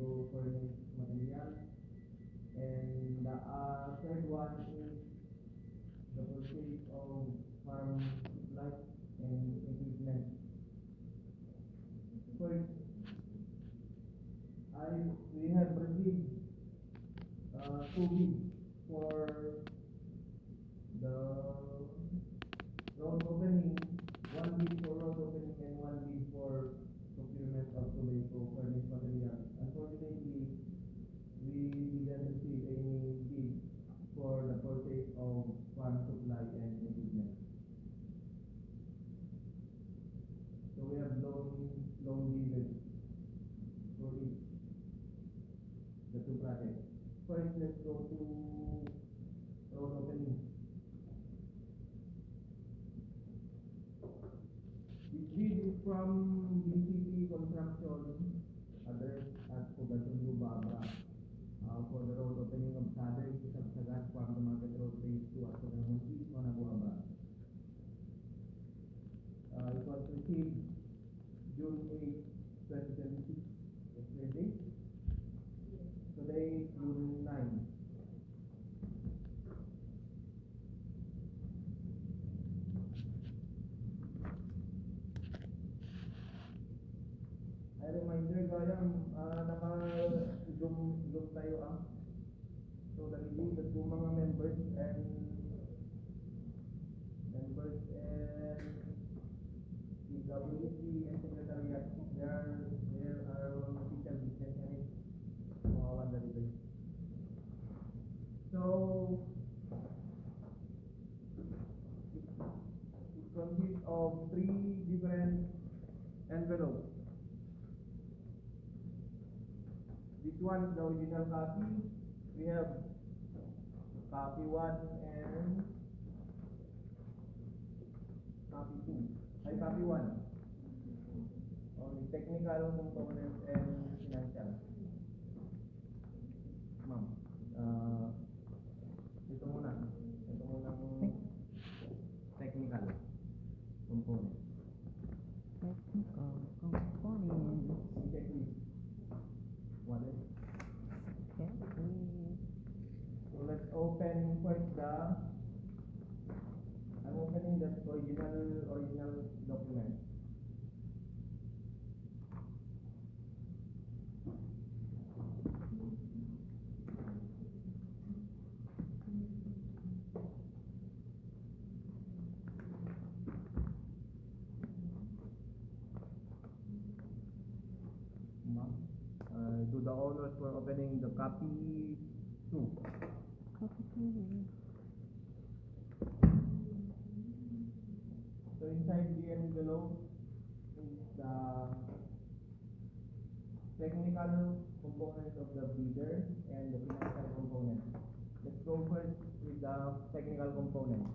to furnish material. And the third one is the purchase of farm supplies and equipment. First, we have received 2 bids for the road opening, 1 bid for road opening and 1 bid for procurement of tobacco furnished material. Unfortunately, we didn't receive any bid for the purchase of farm supply and equipment. So we have loan bidders for each, the 2 projects. First, let's go to road opening. This bid is from BCP Construction, address at Pugasun, Babra, for the road opening of Southern Sagsagan Farm to Market Road Phase 2 at Pugasun, Manabuaba. It was received June 8, 2026, yesterday. Today, June 9. I reminder gaya, naka-zoom tayo So the 2 mga members and PWC and Secretariat, there are official business na rin. Mga wanda dito. So, it consists of 3 different envelopes. This one is the original copy. We have copy 1 and copy 2. Copy 1. Only technical components and financial. Ma'am, ito muna technical component. Technical component. Checklist. What is it? Checklist. So let's open first I'm opening the original document. To the owners for opening the copy 2. Copy 2. So inside the envelope is the technical component of the bidder and the financial component. Let's go first with the technical component.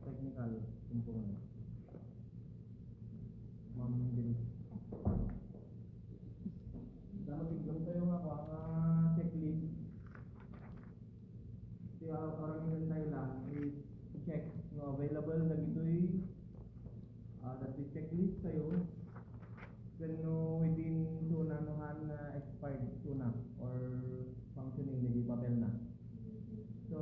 Technical component. Ma'am Denise. Dapat tignan tayo nga po ang checklist. Kaya karamihan tayo lang is check no available na gito'y that checklist tayo then no within suna nuhan na expired suna or functioning na papel na. So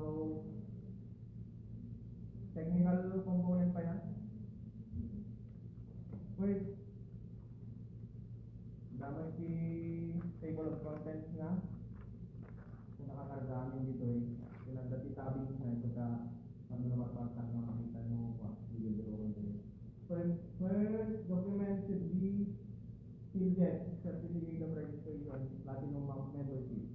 technical component pa yan. First, damay si table of contents na kung nakakarga amin dito ilang dati tabing na ito ka ano na magpapag na makita nyo first document should be SEALDET, Certificate of Registration, Platinum Membership.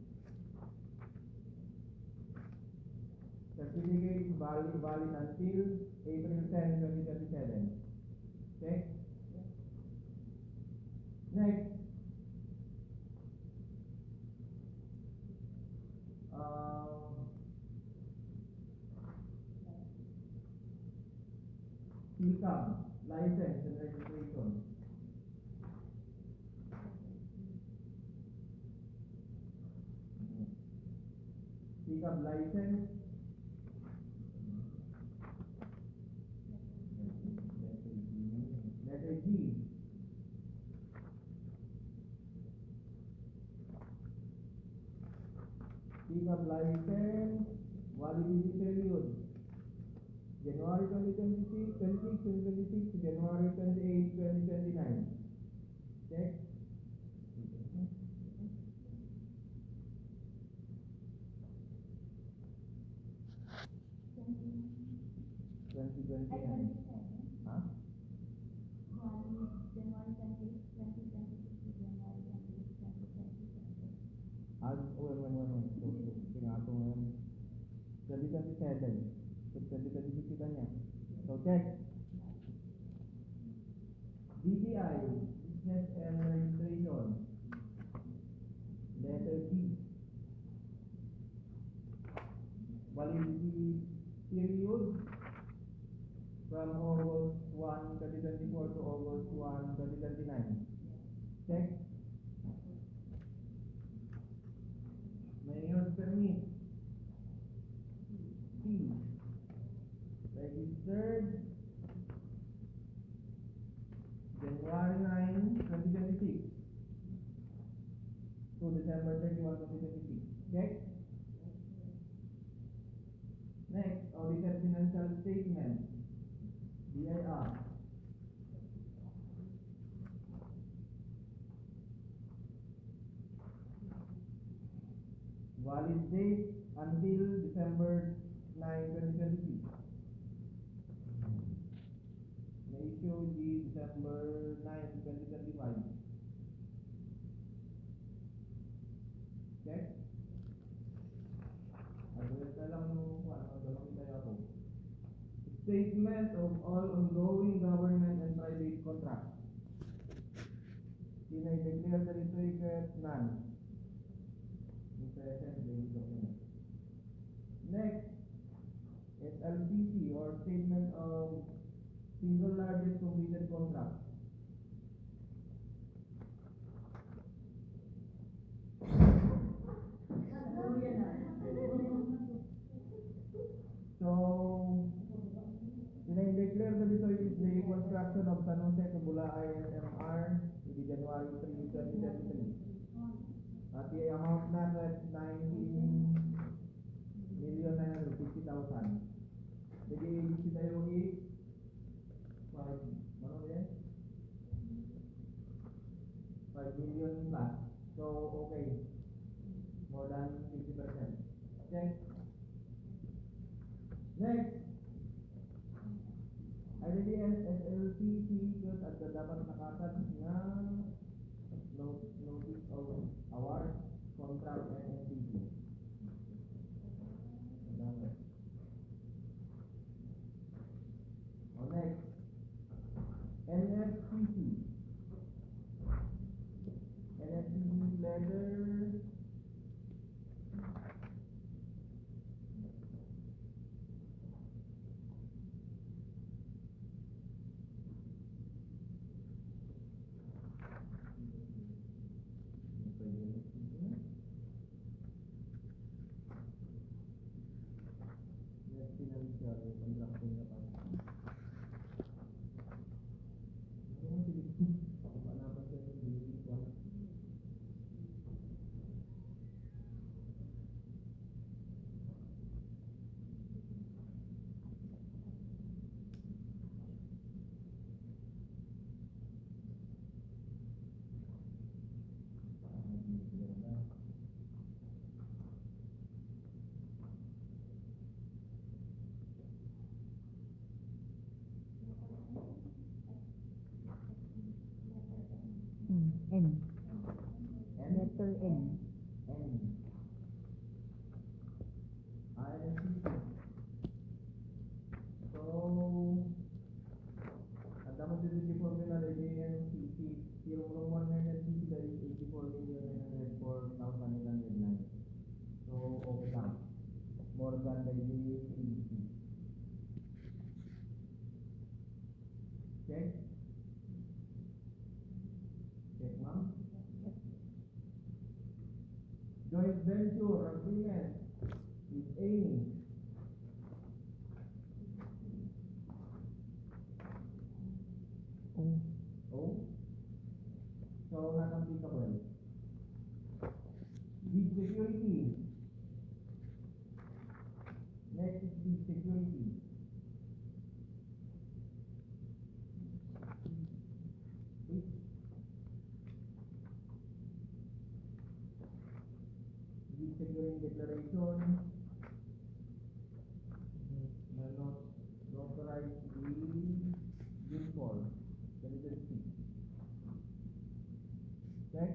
Certificate valid until April 10, 2037. Okay? Next, uh, CCAM, license and registration. CCAM license. Letter G. CCAM license, validity period. January 2026, 2026 to January 28, 2029. Check. 2029. Huh? When. So, pinatong ngayon. 2027. So, 2026 kita niya. So, check. DTI, Business and Registration. Letter D. Validity period from August 1, 2024 to August 1, 2029. Check. Mayor's permit. C. Registered January 9, 2026 to December 31, 2026. Check. Next, audited financial statement. DIR. Valid date until December 9, 2026. May issue di December 9, 2025. Check. Address na lang yung dalawang tayo ako. Statement of all ongoing government and private contracts. Declare the restricted none. Next, SLCC or Statement of Single Largest Completed Contract. So, declare the dito is the construction of San Jose to Bulaay SMR in January 3, 2023. At the amount na at 19,950,000. Jadi kita yogi 5 million plus. So okay, more than 50%. Check. Next, IDDS SLCC because at the dapat nakatag na notice of award contract and NTP. Next, NFCC. NFCC letter. N. Letter N. So, ang damo dito formula the JNCC 0.1cc that is 84,904,809. So okay lang. More than the JNCC. Check. Check, ma'am. Joint venture agreement with Amy. Oh. Oh, so not applicable. Bid security. Next is bid security. Bid securing declaration. Not authorized in June 4, 2026. Check.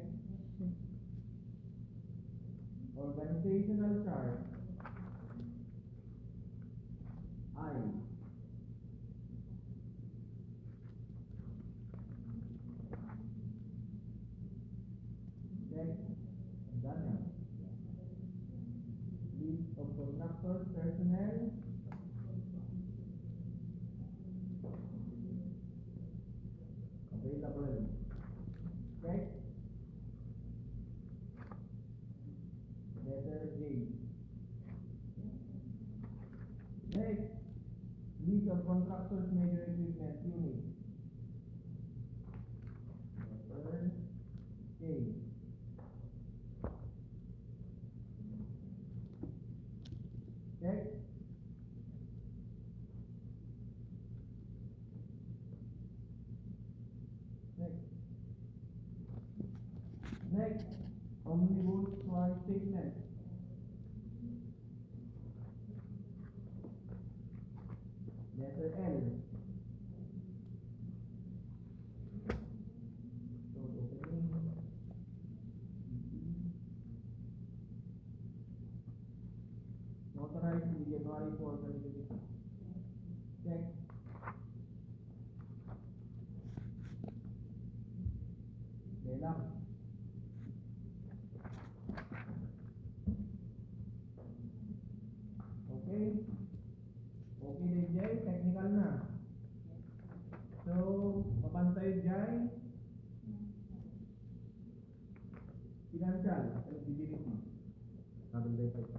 Organizational chart. I. Check. Done now. List of contractors, personnel. Available. Check. Letter J. Next, list of contractors, major equipment unit. Letter K. Check. Next, omnibus one statement. Letter L. So opening. Notarized in January 4, 2026. Check. Lelang. Okay. Okay din, Jay. Technical na. So, papantay, Jay. Financial. Eligibility. Carbon dioxide.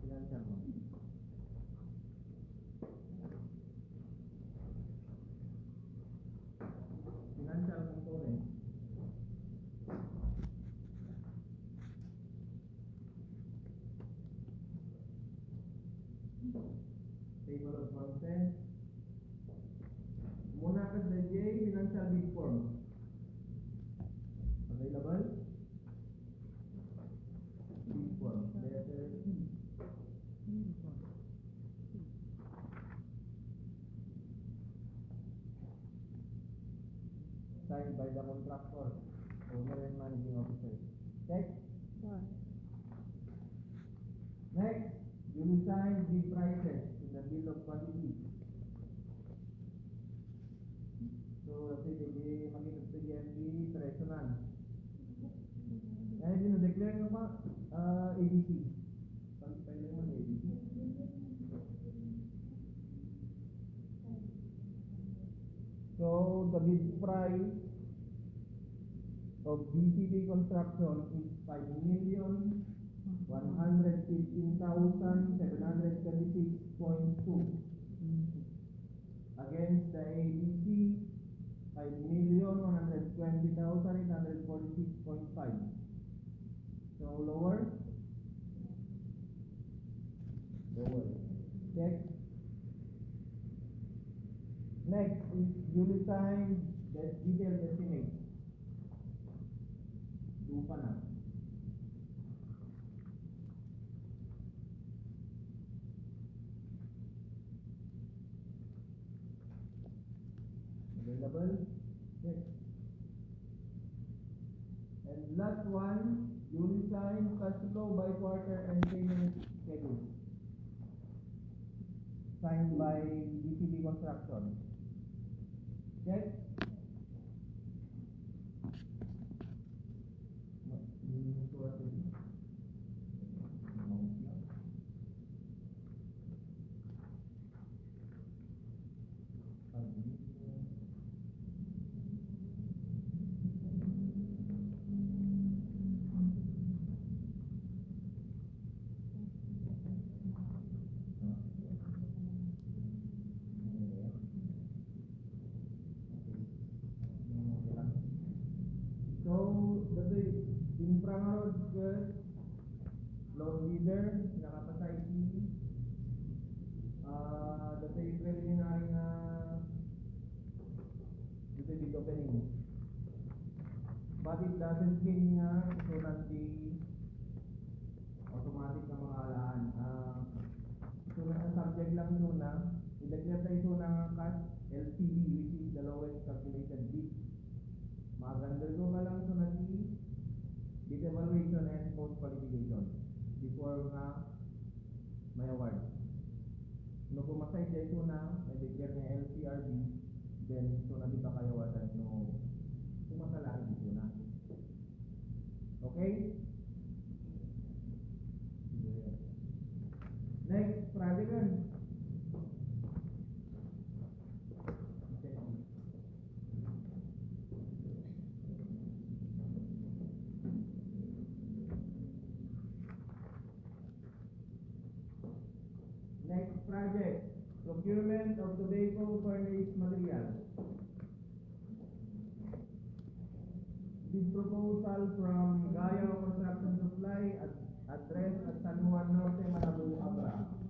Financial mo. Financial component. Table of contents. Muna ka sa J, financial bid form. Available? Bid form. Letter E. Signed by the contractor, owner and managing officer. Check. Next, you will sign bid prices in the bill of quantity. So, let's say, di makikita sa GMP, preso na. Ngayon, dinodeclare nyo pa, ABC. Pag-file naman ABC. So, the bid price of BCD construction is 5,115,726.2 against the ABC 5,120,846.5. So lower. Check. Next is duly signed detailed estimate. Lupa na. Available? Check. And last one, duly signed cash flow by quarter and payment schedule. Signed by DCB Construction. Check. So, dati, inframarod ke loan leader, nakapasay dati preliminary na dati big opening. But it doesn't mean nga so nanti automatic na mga alaan. So na subject lang ito na i-declare tayo ito ng cash LTV, which is the lowest calculated bid. Mag-undergo ka lang ito na bid evaluation and post qualification before nga may award. No pumasay dyan ito na i-declare niya LCRB, then so na di ba kayo awardan no pumasalaan dito na. Okay? Next, project. Next project, procurement of tobacco furnace material. Bid proposal from Gayo Construction Supply at address at San Juan Norte, Malabo, Abra.